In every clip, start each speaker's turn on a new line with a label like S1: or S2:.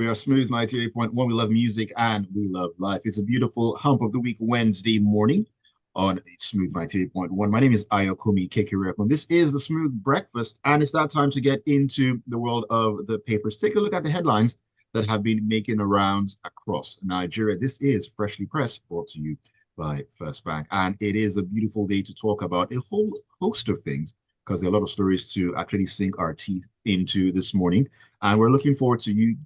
S1: We are Smooth 98.1. We love music and we love life. It's a beautiful hump of the week Wednesday morning on Smooth 98.1. My name is Ayokunmi Kekirepo. This is the Smooth Breakfast, and it's that time to get into the world of the papers. Take a look at the headlines that have been making the rounds across Nigeria. This is Freshly Pressed, brought to you by First Bank, and it is a beautiful day to talk about a whole host of things because there are a lot of stories to actually sink our teeth into this morning. And we're looking forward to you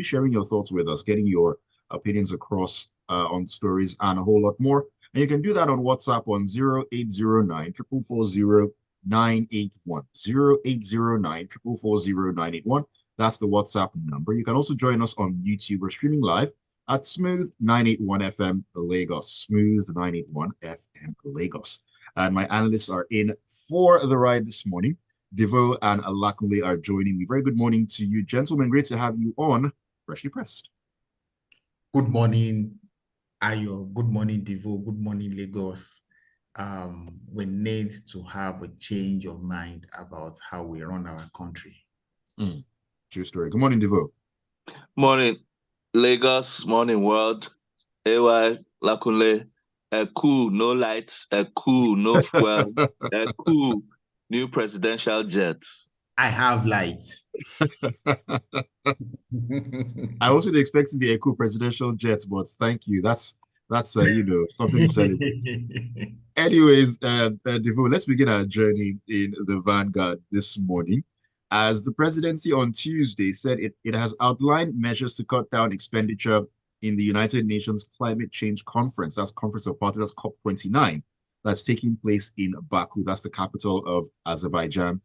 S1: sharing your thoughts with us, getting your opinions across on stories and a whole lot more. And you can do that on WhatsApp on 0809 440 981. 0809 440 981. That's the WhatsApp number. You can also join us on YouTube. We're streaming live at Smooth 981 FM Lagos. Smooth 981 FM Lagos. And my analysts are in for the ride this morning. Devoe and Lakunle are joining me. Very good morning to you, gentlemen. Great to have you on Freshly Pressed.
S2: Good morning, Ayo. Good morning, Devoe. Good morning, Lagos. We need to have a change of mind about how we run our country.
S1: True story. Good morning, Devoe.
S3: Morning, Lagos. Morning, world. AY, Lakunle. Cool, no lights. Cool, no fuel. Cool, new presidential jets.
S2: I have lights.
S1: I wasn't expecting the Eco presidential jets, but thank you. That's something to celebrate. Anyways, Devoe, let's begin our journey in the Vanguard this morning. As the presidency on Tuesday said it has outlined measures to cut down expenditure in the United Nations Climate Change Conference. That's Conference of Parties, that's COP29. That's taking place in Baku. That's the capital of Azerbaijan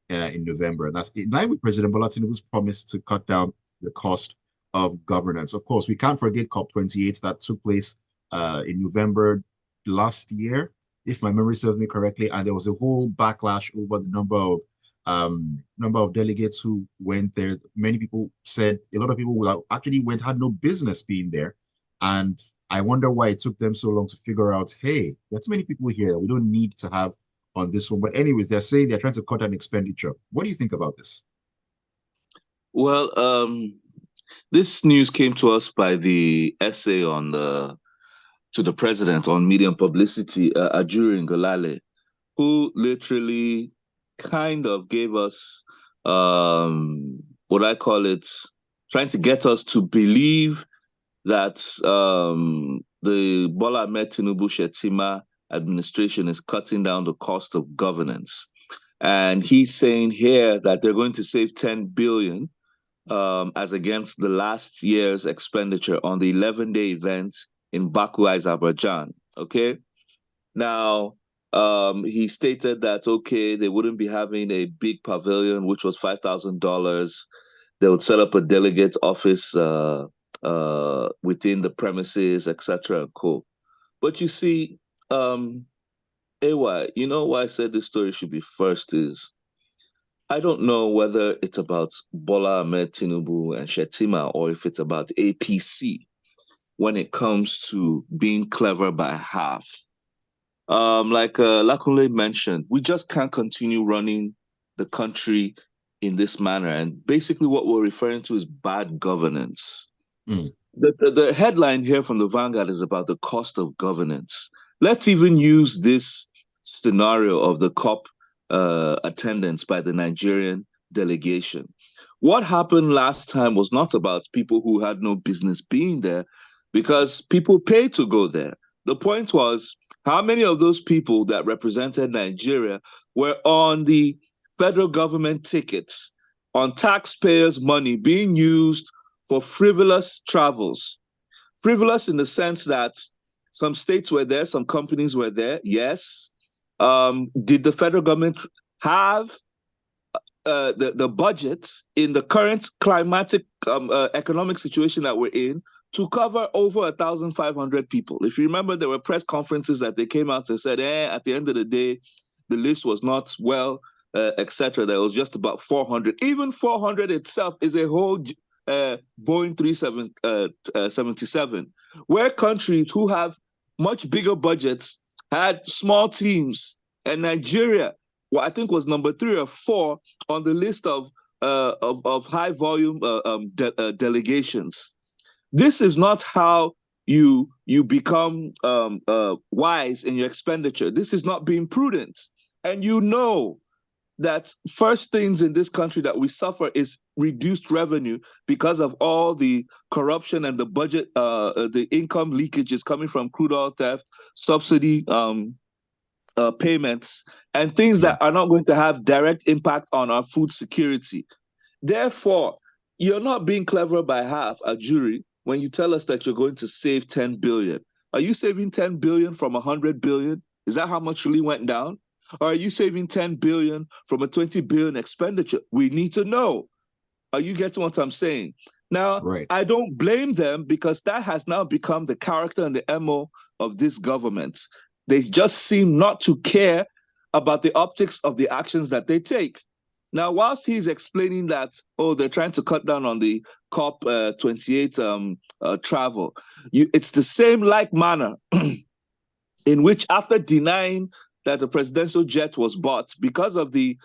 S1: in November. And that's in line with President Bola Tinubu's promise to cut down the cost of governance. Of course, we can't forget COP28 that took place in November last year, if my memory serves me correctly. And there was a whole backlash over the number of delegates who went there. Many people said a lot of people who actually had no business being there. And I wonder why it took them so long to figure out, hey, there are too many people here that we don't need to have on this one. But anyways, they're saying they're trying to cut down expenditure. What do you think about this?
S3: Well, this news came to us by the essay to the president on media and publicity, Ajuri Ngolale, who literally kind of gave us what I call it, trying to get us to believe that the Bola Ahmed Tinubu Shettima administration is cutting down the cost of governance. And he's saying here that they're going to save 10 billion as against the last year's expenditure on the 11-day event in Baku, Azerbaijan. Okay. Now, he stated that, okay, they wouldn't be having a big pavilion, which was $5,000. They would set up a delegate office within the premises, etc. and cool. But you see, AY, you know why I said this story should be first is I don't know whether it's about Bola Ahmed Tinubu and Shettima or if it's about APC when it comes to being clever by half. Like Lakunle mentioned, we just can't continue running the country in this manner. And basically what we're referring to is bad governance. The headline here from the Vanguard is about the cost of governance. Let's even use this scenario of the COP attendance by the Nigerian delegation. What happened last time was not about people who had no business being there because people paid to go there. The point was, how many of those people that represented Nigeria were on the federal government tickets, on taxpayers' money being used for frivolous travels? Frivolous in the sense that some states were there, some companies were there, yes. Did the federal government have the budget in the current climatic economic situation that we're in to cover over 1,500 people? If you remember, there were press conferences that they came out and said, at the end of the day, the list was not well, etc. There was just about 400. Even 400 itself is a whole Boeing 777, where countries who have much bigger budgets had small teams. And Nigeria, I think was number 3 or 4 on the list of of high volume delegations. This is not how you become wise in your expenditure. This is not being prudent. And you know that first things in this country that we suffer is reduced revenue because of all the corruption and the budget, the income leakages coming from crude oil theft, subsidy payments, and things that are not going to have direct impact on our food security. Therefore, you're not being clever by half, a jury, when you tell us that you're going to save 10 billion. Are you saving 10 billion from 100 billion? Is that how much really went down? Or are you saving 10 billion from a 20 billion expenditure? We need to know. Are you getting what I'm saying? Now, I don't blame them because that has now become the character and the MO of this government. They just seem not to care about the optics of the actions that they take. Now, whilst he's explaining that, oh, they're trying to cut down on the COP28 travel, it's the same like manner in which after denying that the presidential jet was bought because of the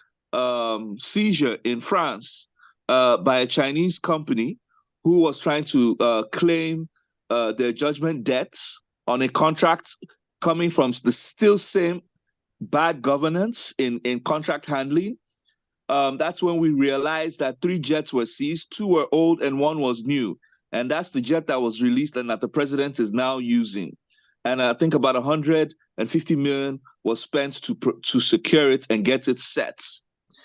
S3: seizure in France by a Chinese company who was trying to claim their judgment debts on a contract coming from the still same bad governance in contract handling. That's when we realized that 3 jets were seized, 2 were old and 1 was new. And that's the jet that was released and that the president is now using. And I think about 150 million was spent to secure it and get it set.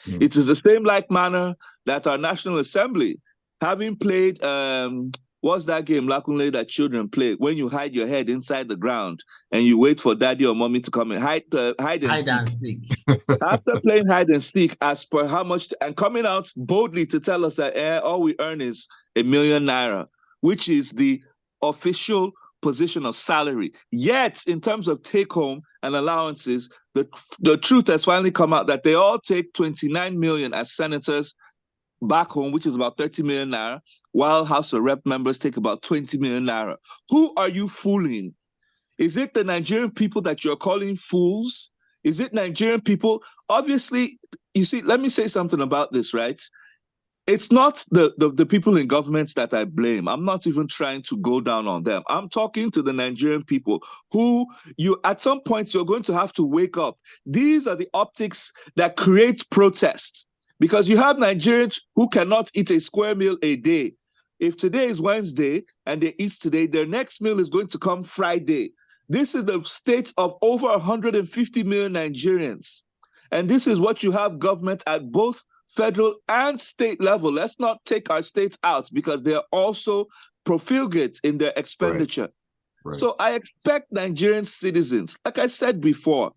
S3: It is the same like manner that our National Assembly, having played, what's that game, Lakunle, that children play, when you hide your head inside the ground and you wait for daddy or mommy to come and hide and seek. After playing hide and seek, as per how much, and coming out boldly to tell us that all we earn is ₦1 million, which is the official position of salary. Yet, in terms of take home and allowances, the truth has finally come out that they all take 29 million as senators back home, which is about 30 million naira, while House of Rep members take about 20 million naira. Who are you fooling? Is it the Nigerian people that you're calling fools? Is it Nigerian people? Obviously, you see, let me say something about this, right? It's not the people in governments that I blame. I'm not even trying to go down on them. I'm talking to the Nigerian people who at some point, you're going to have to wake up. These are the optics that create protest because you have Nigerians who cannot eat a square meal a day. If today is Wednesday and they eat today, their next meal is going to come Friday. This is the state of over 150 million Nigerians. And this is what you have government at both federal and state level. Let's not take our states out because they're also profligate in their expenditure. So I expect Nigerian citizens, like I said before,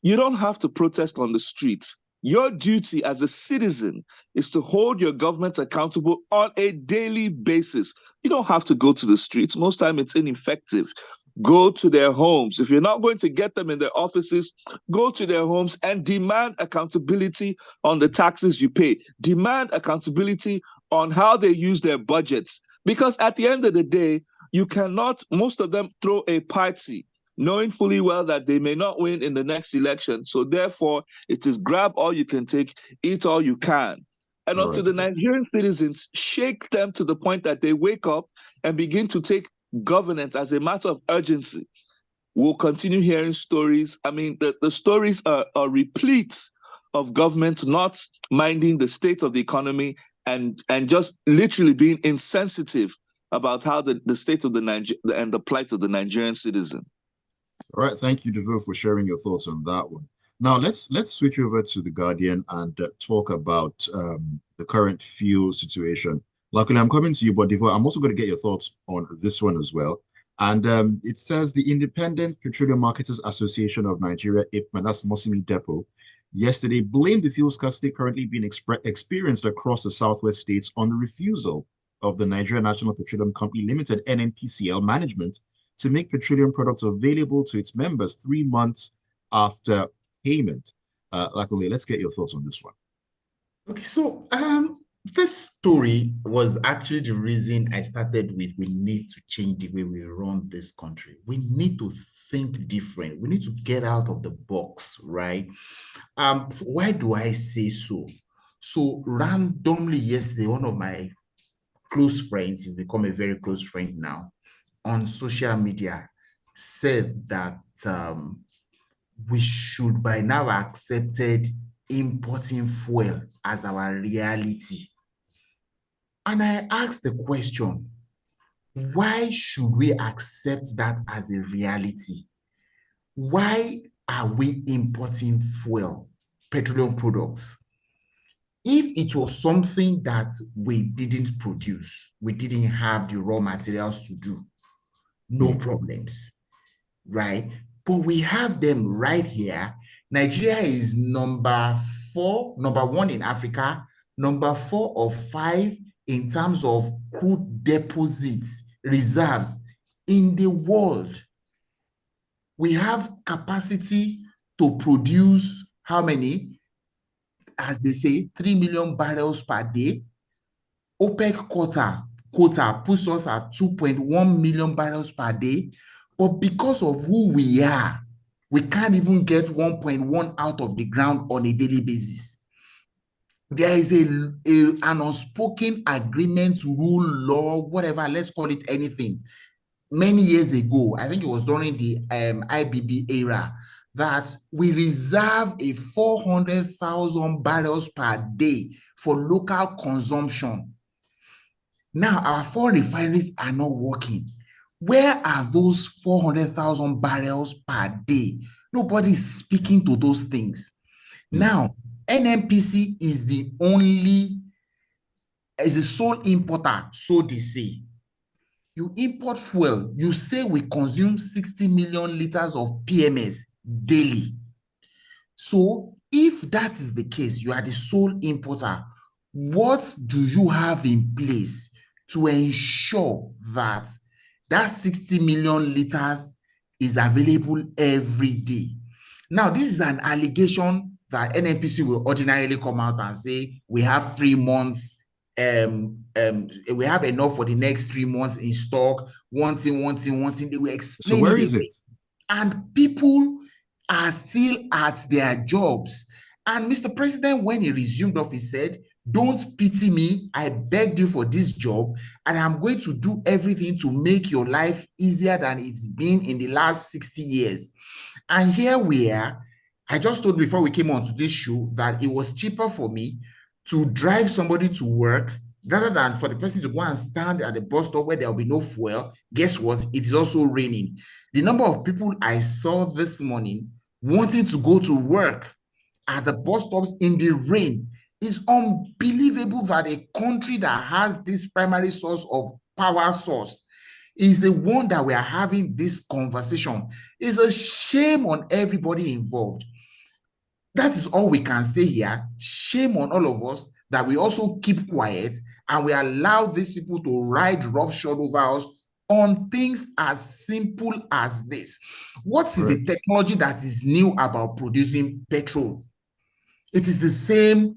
S3: you don't have to protest on the streets. Your duty as a citizen is to hold your government accountable on a daily basis. You don't have to go to the streets. Most time it's ineffective. Go to their homes. If you're not going to get them in their offices, go to their homes and demand accountability on the taxes you pay. Demand accountability on how they use their budgets. Because at the end of the day, you cannot, most of them throw a party, knowing fully well that they may not win in the next election. So therefore, it is grab all you can take, eat all you can. And unto the Nigerian citizens, shake them to the point that they wake up and begin to take governance as a matter of urgency. We'll continue hearing stories. I mean, the stories are replete of government not minding the state of the economy and just literally being insensitive about how the state of and the plight of the Nigerian citizen.
S1: All right, thank you, Devoe, for sharing your thoughts on that one. Now let's switch over to the Guardian and talk about the current fuel situation. Luckily, I'm coming to you, but Devoe, I'm also going to get your thoughts on this one as well. And it says the Independent Petroleum Marketers Association of Nigeria, IPMAN, that's Mosimi Depot, yesterday blamed the fuel scarcity currently being experienced across the southwest states on the refusal of the Nigeria National Petroleum Company Limited, NNPCL management, to make petroleum products available to its members 3 months after payment. Lakunle, let's get your thoughts on this one.
S2: Okay, so this story was actually the reason I started with we need to change the way we run this country. We need to think different. We need to get out of the box, right? Why do I say so? So randomly yesterday, one of my close friends, he's become a very close friend now, on social media said that we should by now accepted importing fuel as our reality. And I asked the question, why should we accept that as a reality? Why are we importing fuel, petroleum products? If it was something that we didn't produce, we didn't have the raw materials to do, no problems, right? But we have them right here. Nigeria is number one in Africa, number 4 or 5 in terms of crude deposits, reserves in the world. We have capacity to produce how many? As they say, 3 million barrels per day. OPEC quota puts us at 2.1 million barrels per day. But because of who we are, we can't even get 1.1 out of the ground on a daily basis. There is an unspoken agreement, rule, law, whatever, let's call it anything. Many years ago, I think it was during the IBB era, that we reserve a 400,000 barrels per day for local consumption. Now, our 4 refineries are not working. Where are those 400,000 barrels per day? Nobody is speaking to those things. Now, NNPC is the sole importer, so they say. You import fuel, you say we consume 60 million liters of PMS daily. So if that is the case, you are the sole importer, what do you have in place to ensure that that 60 million liters is available every day? Now, this is an allegation that NNPC will ordinarily come out and say, we have 3 months, we have enough for the next 3 months in stock, one thing. They will explain.
S1: So where is it?
S2: And people are still at their jobs. And Mr. President, when he resumed office, said, don't pity me. I begged you for this job, and I'm going to do everything to make your life easier than it's been in the last 60 years. And here we are. I just told before we came on to this show that it was cheaper for me to drive somebody to work rather than for the person to go and stand at the bus stop where there will be no fuel. Guess what? It is also raining. The number of people I saw this morning wanting to go to work at the bus stops in the rain is unbelievable, that a country that has this primary source of power source is the one that we are having this conversation. It's a shame on everybody involved. That is all we can say here. Shame on all of us that we also keep quiet and we allow these people to ride roughshod over us on things as simple as this. What is the technology that is new about producing petrol? It is the same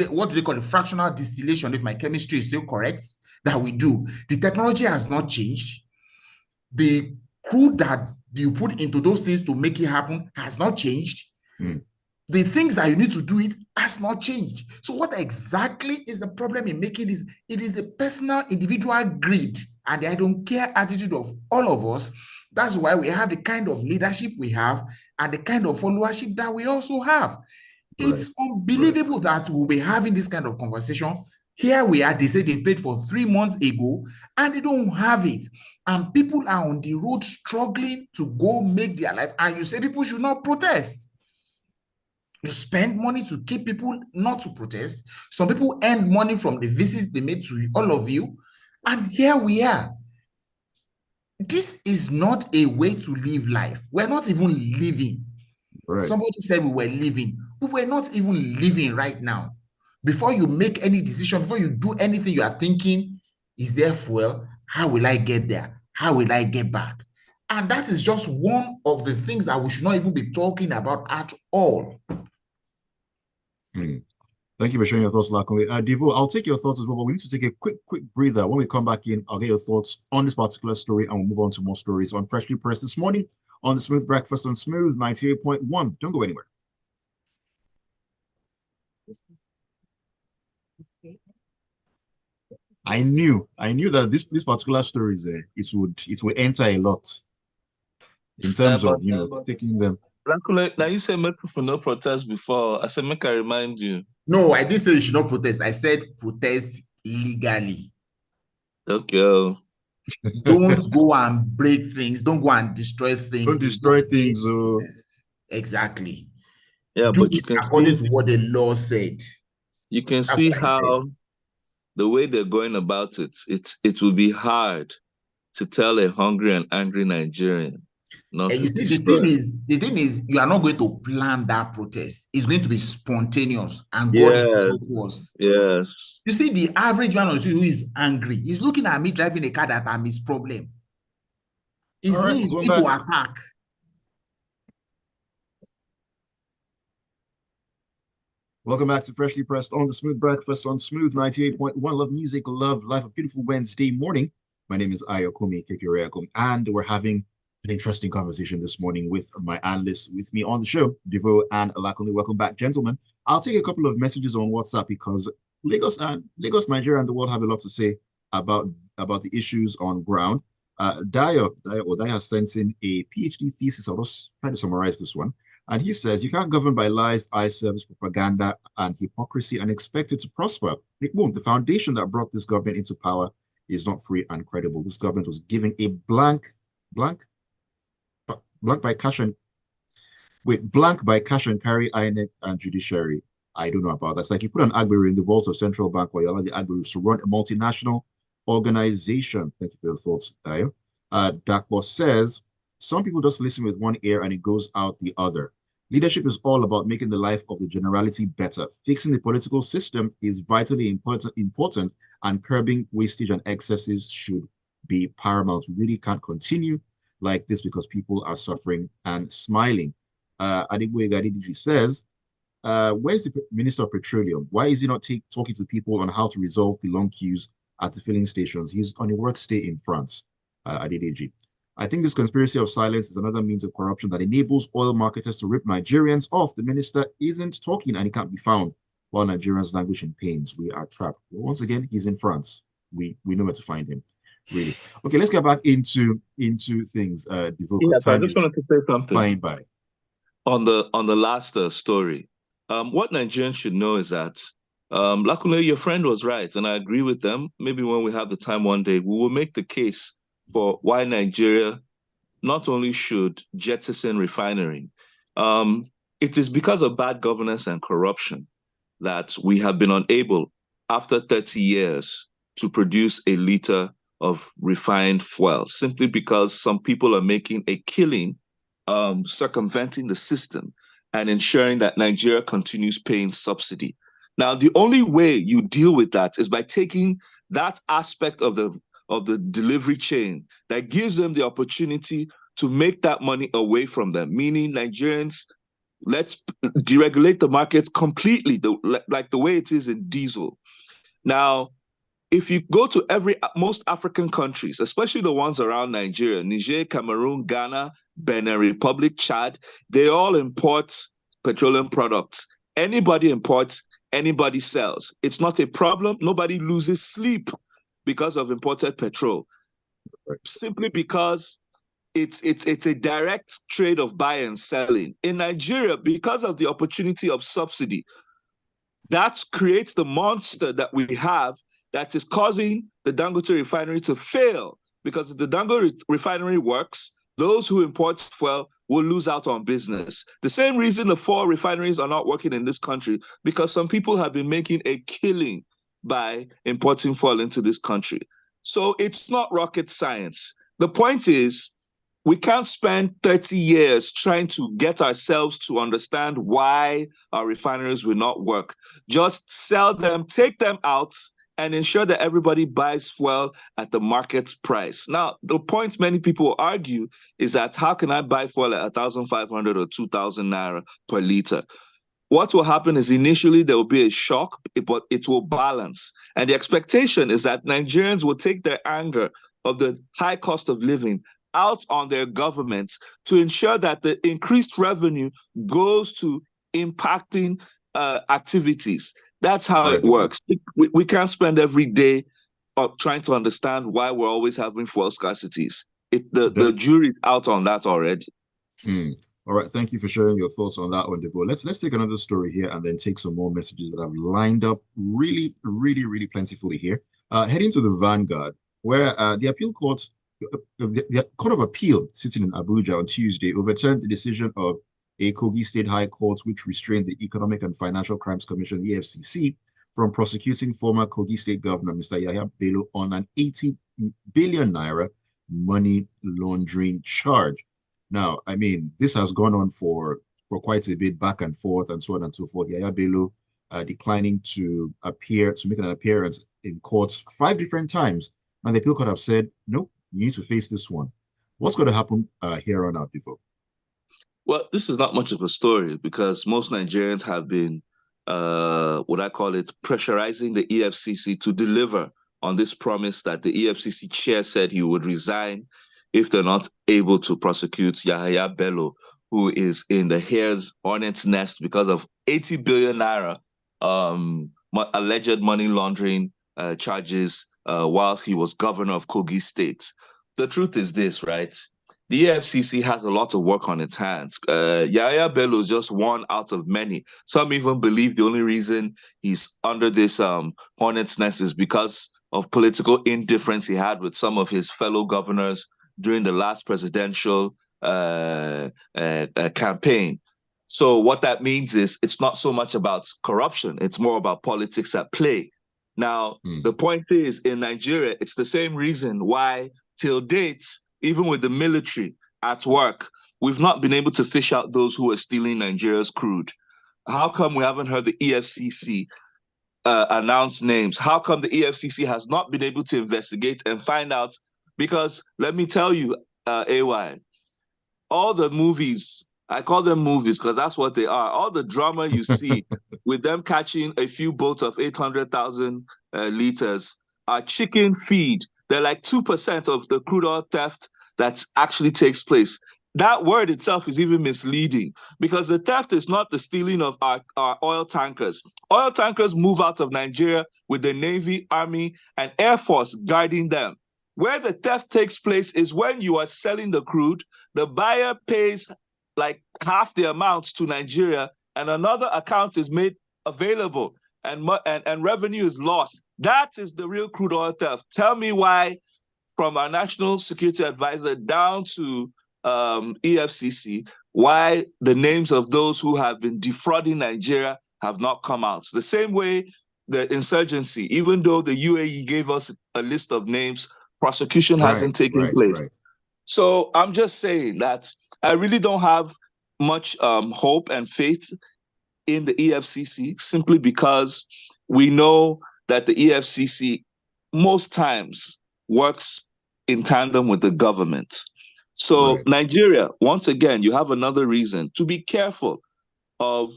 S2: what do they call it? Fractional distillation, if my chemistry is still correct, that we do. The technology has not changed. The crude that you put into those things to make it happen has not changed. The things that you need to do it has not changed. So what exactly is the problem in making this? It is the personal, individual greed and the I don't care attitude of all of us. That's why we have the kind of leadership we have and the kind of followership that we also have. It's unbelievable that we'll be having this kind of conversation. Here we are, they say they've paid for 3 months ago and they don't have it. And people are on the road struggling to go make their life. And you say people should not protest. You spend money to keep people not to protest. Some people earn money from the visits they made to all of you. And here we are. This is not a way to live life. We're not even living. Somebody said we were living. We were not even living right now. Before you make any decision, before you do anything, you are thinking, is there fuel? How will I get there? How will I get back? And that is just one of the things that we should not even be talking about at all.
S1: Thank you for sharing your thoughts, Lakunle. Devoe, I'll take your thoughts as well, but we need to take a quick breather. When we come back in, I'll get your thoughts on this particular story and we'll move on to more stories on Freshly Pressed this morning on the Smooth Breakfast on Smooth 98.1. Don't go anywhere. I knew that this particular story is it would enter a lot in terms
S3: But
S1: of taking them.
S3: Lakunle, now you say make people no protest before. I said make I remind you.
S2: No, I didn't say you should not protest. I said protest legally.
S3: Okay.
S2: Don't go and break things. Don't go and destroy things.
S1: Don't destroy things.
S2: Exactly.
S3: Yeah,
S2: Do
S3: but
S2: it according to what the law said.
S3: You can
S2: That's
S3: see
S2: what I said.
S3: how the way they're going about it, it will be hard to tell a hungry and angry Nigerian not
S2: And
S3: to
S2: you see,
S3: destroy.
S2: the thing is, you are not going to plan that protest. It's going to be spontaneous, and God
S3: Yes,
S2: will help us.
S3: yes.
S2: You see, the average man on the street who is angry, he's looking at me driving a car that I'm his problem. It's
S1: All right,
S2: me
S1: going
S2: to
S1: back.
S2: attack.
S1: Welcome back to Freshly Pressed on the Smooth Breakfast on Smooth 98.1. Love music, love life. A beautiful Wednesday morning. My name is Ayokunmi, and we're having an interesting conversation this morning with my analysts with me on the show, Devoe and Lakunle. Welcome back, gentlemen. I'll take a couple of messages on WhatsApp because Lagos, Nigeria, and the world have a lot to say about the issues on ground. Daya sent in a PhD thesis. I'll just try to summarize this one. And he says, you can't govern by lies, eye service, propaganda, and hypocrisy and expect it to prosper. It won't. The foundation that brought this government into power is not free and credible. This government was given a blank by cash and carry, INEC, and judiciary. I don't know about that. It's like you put an Agbero in the vault of central bank while you allow the Agberos to run a multinational organization. Thank you for your thoughts, Dayo. Dakbo says, some people just listen with one ear and it goes out the other. Leadership is all about making the life of the generality better. Fixing the political system is vitally important, and curbing wastage and excesses should be paramount. We really can't continue like this because people are suffering and smiling. Adigwe Gadidiji says, where's the Minister of Petroleum? Why is he not talking to people on how to resolve the long queues at the filling stations? He's on a work stay in France, Adedeji. I think this conspiracy of silence is another means of corruption that enables oil marketers to rip Nigerians off. The minister isn't talking and he can't be found while Nigerians languish in pains. We are trapped. Well, once again, he's in France. We know where to find him. Really. Okay, let's get back into things.
S3: Yes, I just wanted to say something.
S1: Flying by.
S3: On the last story. What Nigerians should know is that Lakunle, your friend was right, and I agree with them. Maybe when we have the time one day, we will make the case for why Nigeria not only should jettison refinery. It is because of bad governance and corruption that we have been unable, after 30 years, to produce a liter of refined fuel, simply because some people are making a killing, circumventing the system and ensuring that Nigeria continues paying subsidy. Now, the only way you deal with that is by taking that aspect of the delivery chain that gives them the opportunity to make that money away from them, meaning Nigerians, let's deregulate the markets completely, like the way it is in diesel. Now, if you go to most African countries, especially the ones around Nigeria, Niger, Cameroon, Ghana, Benin Republic, Chad, they all import petroleum products. Anybody imports, anybody sells. It's not a problem. Nobody loses sleep because of imported petrol, simply because it's a direct trade of buy and selling. In Nigeria, because of the opportunity of subsidy, that creates the monster that we have that is causing the Dangote refinery to fail. Because if the Dangote refinery works, those who import fuel will lose out on business. The same reason the 4 refineries are not working in this country, because some people have been making a killing by importing fuel into this country. So it's not rocket science. The point is, we can't spend 30 years trying to get ourselves to understand why our refineries will not work. Just sell them, take them out, and ensure that everybody buys fuel at the market price. Now, the point many people argue is that how can I buy fuel at 1,500 or 2,000 naira per liter? What will happen is initially there will be a shock, but it will balance. And the expectation is that Nigerians will take their anger of the high cost of living out on their governments to ensure that the increased revenue goes to impacting activities. That's how it works. We can't spend every day trying to understand why we're always having fuel scarcities. The jury's out on that already.
S1: All right, thank you for sharing your thoughts on that one, Devoe. Let's take another story here and then take some more messages that I've lined up really, really, really plentifully here. Heading to the Vanguard, where the appeal court, the Court of Appeal sitting in Abuja on Tuesday overturned the decision of a Kogi State High Court, which restrained the Economic and Financial Crimes Commission, EFCC, from prosecuting former Kogi State Governor Mr. Yahya Bello on an 80 billion naira money laundering charge. Now, I mean, this has gone on for quite a bit, back and forth and so on and so forth. Yahya Bello declining to make an appearance in courts 5 different times. And the appeal court have said, nope, you need to face this one. What's going to happen here on out, Devoe?
S3: Well, this is not much of a story because most Nigerians have been, what I call it, pressurizing the EFCC to deliver on this promise that the EFCC chair said he would resign if they're not able to prosecute Yahya Bello, who is in the hare's hornet's nest because of 80 billion naira alleged money laundering charges while he was governor of Kogi State. The truth is this, right? The EFCC has a lot of work on its hands. Yahya Bello is just one out of many. Some even believe the only reason he's under this hornet's nest is because of political indifference he had with some of his fellow governors during the last presidential campaign. So what that means is it's not so much about corruption. It's more about politics at play. Now, the point is, in Nigeria, it's the same reason why, till date, even with the military at work, we've not been able to fish out those who are stealing Nigeria's crude. How come we haven't heard the EFCC announce names? How come the EFCC has not been able to investigate and find out? Because let me tell you, AY, all the movies, I call them movies because that's what they are. All the drama you see with them catching a few boats of 800,000 liters are chicken feed. They're like 2% of the crude oil theft that actually takes place. That word itself is even misleading because the theft is not the stealing of our oil tankers. Oil tankers move out of Nigeria with the Navy, Army, and Air Force guarding them. Where the theft takes place is when you are selling the crude, the buyer pays like half the amount to Nigeria, and another account is made available, and revenue is lost. That is the real crude oil theft. Tell me why, from our national security advisor down to EFCC, why the names of those who have been defrauding Nigeria have not come out. The same way the insurgency, even though the UAE gave us a list of names, prosecution hasn't taken place. Right. So I'm just saying that I really don't have much hope and faith in the EFCC simply because we know that the EFCC most times works in tandem with the government. So right. Nigeria, once again, you have another reason to be careful of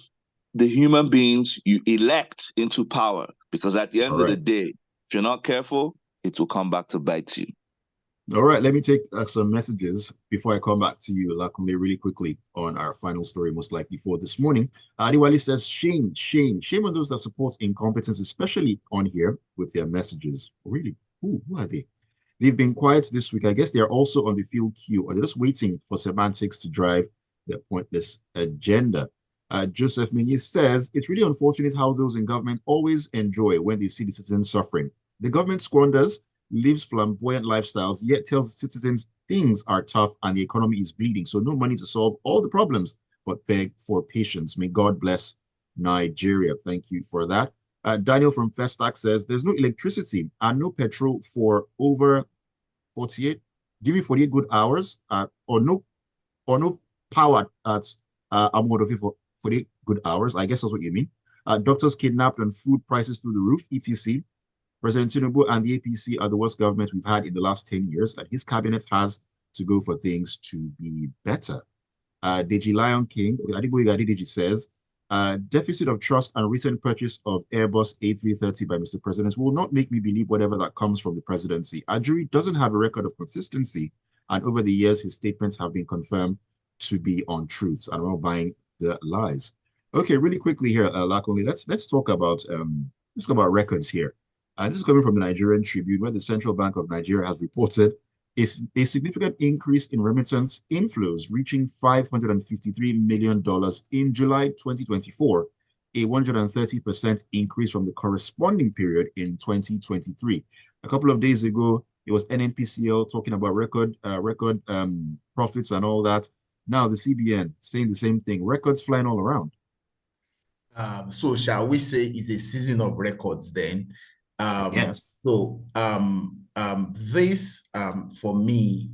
S3: the human beings you elect into power, because at the end of the day, if you're not careful, it will come back to bite you.
S1: All right, let me take some messages before I come back to you, Lakunle, really quickly on our final story, most likely for this morning. Adiwali says, shame on those that support incompetence, especially on here with their messages. Really? Who are they? They've been quiet this week. I guess they're also on the field queue, or they're just waiting for semantics to drive their pointless agenda. Joseph Minier says, it's really unfortunate how those in government always enjoy when they see the citizens suffering. The government squanders, lives flamboyant lifestyles, yet tells citizens things are tough and the economy is bleeding. So no money to solve all the problems, but beg for patience. May God bless Nigeria. Thank you for that. Daniel from Festac says, there's no electricity and no petrol for over 48, give me 48 good hours, or no power at Amodofi for 48 good hours. I guess that's what you mean. Doctors kidnapped and food prices through the roof, etc. President Tinubu and the APC are the worst government we've had in the last 10 years, and his cabinet has to go for things to be better. Deji Lion King, Deji says, deficit of trust and recent purchase of Airbus A330 by Mr. President will not make me believe whatever that comes from the presidency. Ajuri doesn't have a record of consistency, and over the years, his statements have been confirmed to be untruths. I'm not buying the lies. Okay, really quickly here, Lakunle, let's talk about records here. And this is coming from the Nigerian Tribune, where the Central Bank of Nigeria has reported a significant increase in remittance inflows, reaching $553 million in July 2024, a 130% increase from the corresponding period in 2023. A couple of days ago, it was NNPCL talking about record profits and all that. Now the CBN saying the same thing, records flying all around.
S2: So shall we say it's a season of records then?
S1: Yes.
S2: So this for me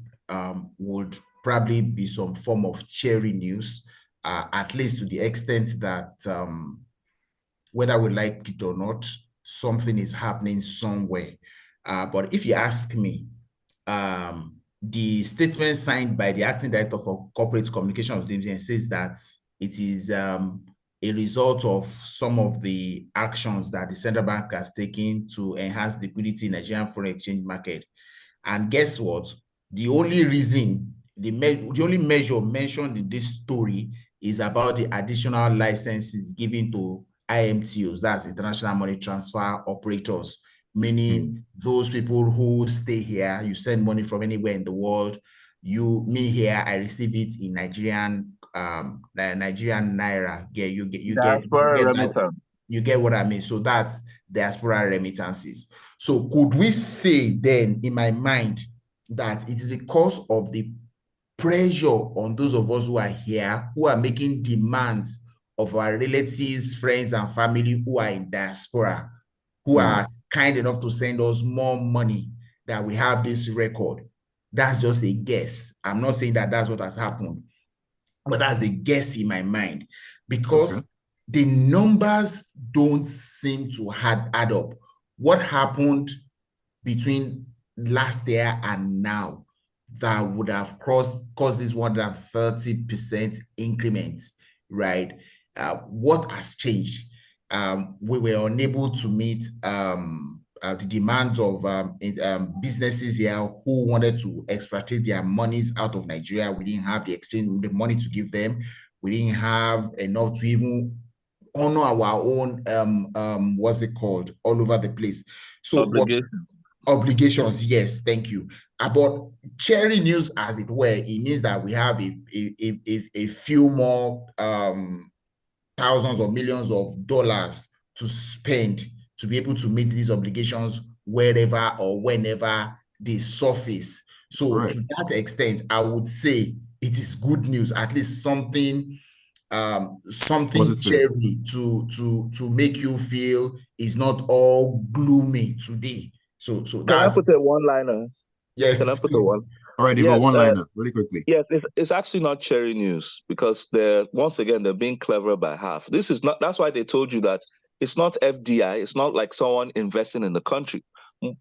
S2: would probably be some form of cherry news, at least to the extent that whether we like it or not, something is happening somewhere. But if you ask me, the statement signed by the acting director for corporate communications says that it is a result of some of the actions that the central bank has taken to enhance liquidity in Nigerian foreign exchange market. And guess what? The only reason, the only measure mentioned in this story is about the additional licenses given to IMTOs, that's international money transfer operators, meaning those people who stay here, you send money from anywhere in the world, me here, I receive it in Nigerian naira. Yeah, you get what I mean. So that's diaspora remittances. So could we say then, in my mind, that it is because of the pressure on those of us who are here, who are making demands of our relatives, friends, and family who are in diaspora, who are kind enough to send us more money, that we have this record? That's just a guess. I'm not saying that that's what has happened, but that's a guess in my mind, because the numbers don't seem to add up. What happened between last year and now that would have caused this 130% increment, right? What has changed? We were unable to meet the demands of businesses here who wanted to expatriate their monies out of Nigeria. We didn't have the money to give them. We didn't have enough to even honor our own what's it called, all over the place. So obligations, yes, thank you. About cherry news, as it were, it means that we have a few more thousands or millions of dollars to spend to be able to meet these obligations wherever or whenever they surface. So to that extent, I would say it is good news, at least something cherry to make you feel it's not all gloomy today. So
S3: can I put a one-liner?
S2: Yes.
S3: Can I put a one?
S1: All right, Devoe, one-liner, really quickly.
S3: Yes, it's actually not cherry news, because they're being clever by half. This is not. That's why they told you that it's not FDI. It's not like someone investing in the country.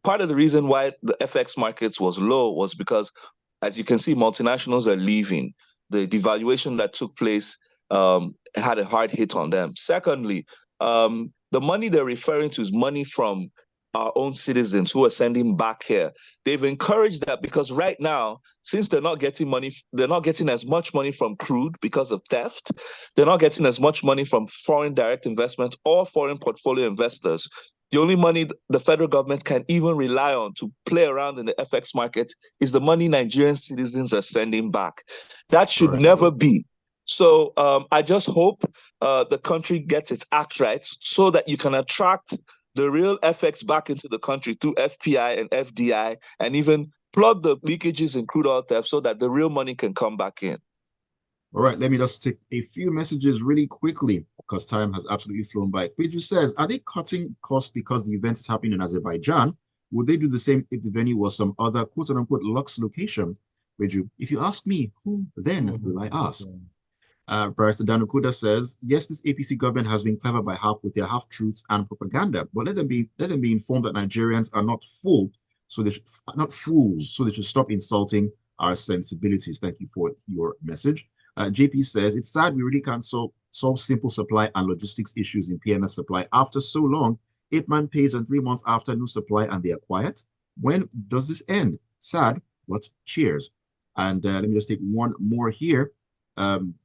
S3: Part of the reason why the FX markets was low was because, as you can see, multinationals are leaving. The devaluation that took place had a hard hit on them. Secondly, the money they're referring to is money from our own citizens who are sending back here. They've encouraged that because right now, since they're not getting money, they're not getting as much money from crude because of theft. They're not getting as much money from foreign direct investment or foreign portfolio investors. The only money the federal government can even rely on to play around in the FX market is the money Nigerian citizens are sending back. That should never be. So I just hope the country gets its act right so that you can attract the real FX back into the country through FPI and FDI, and even plug the leakages in crude oil theft so that the real money can come back in.
S1: All right, let me just take a few messages really quickly because time has absolutely flown by. Pedro says, are they cutting costs because the event is happening in Azerbaijan? Would they do the same if the venue was some other quote-unquote Lux location? Pedro, if you ask me, who then will I ask? Barrister Danukuda says, yes, this APC government has been clever by half with their half-truths and propaganda, but let them be informed that Nigerians are not fools, so they should stop insulting our sensibilities. Thank you for your message. JP says, it's sad we really can't solve simple supply and logistics issues in PMS supply after so long. IPMAN pays on 3 months after new supply and they are quiet. When does this end? Sad, but cheers. And let me just take one more here.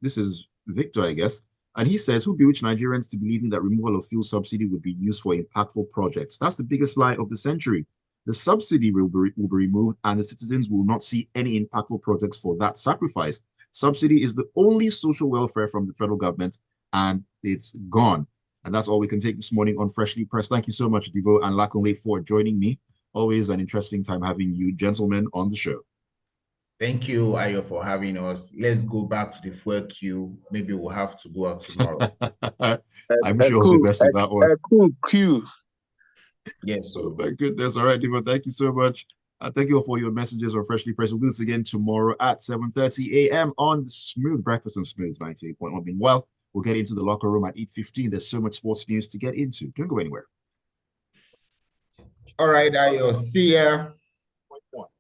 S1: This is Victor, I guess. And he says, who bewitched Nigerians to believing that removal of fuel subsidy would be used for impactful projects? That's the biggest lie of the century. The subsidy will be removed and the citizens will not see any impactful projects for that sacrifice. Subsidy is the only social welfare from the federal government and it's gone. And that's all we can take this morning on Freshly Pressed. Thank you so much, Devoe and Lakunle, for joining me. Always an interesting time having you gentlemen on the show.
S2: Thank you, Ayo, for having us. Let's go back to the fuel queue. Maybe we'll have to go out tomorrow.
S1: I wish you all the best with that one.
S3: Cool queue.
S2: Yes.
S1: Oh my goodness. All right, Devoe, thank you so much. Thank you all for your messages on Freshly Pressed. We'll do this again tomorrow at 7:30 a.m. on the Smooth Breakfast and Smooth 98.1. Meanwhile, we'll get into the locker room at 8:15. There's so much sports news to get into. Don't go anywhere.
S2: All right, Ayo. See ya.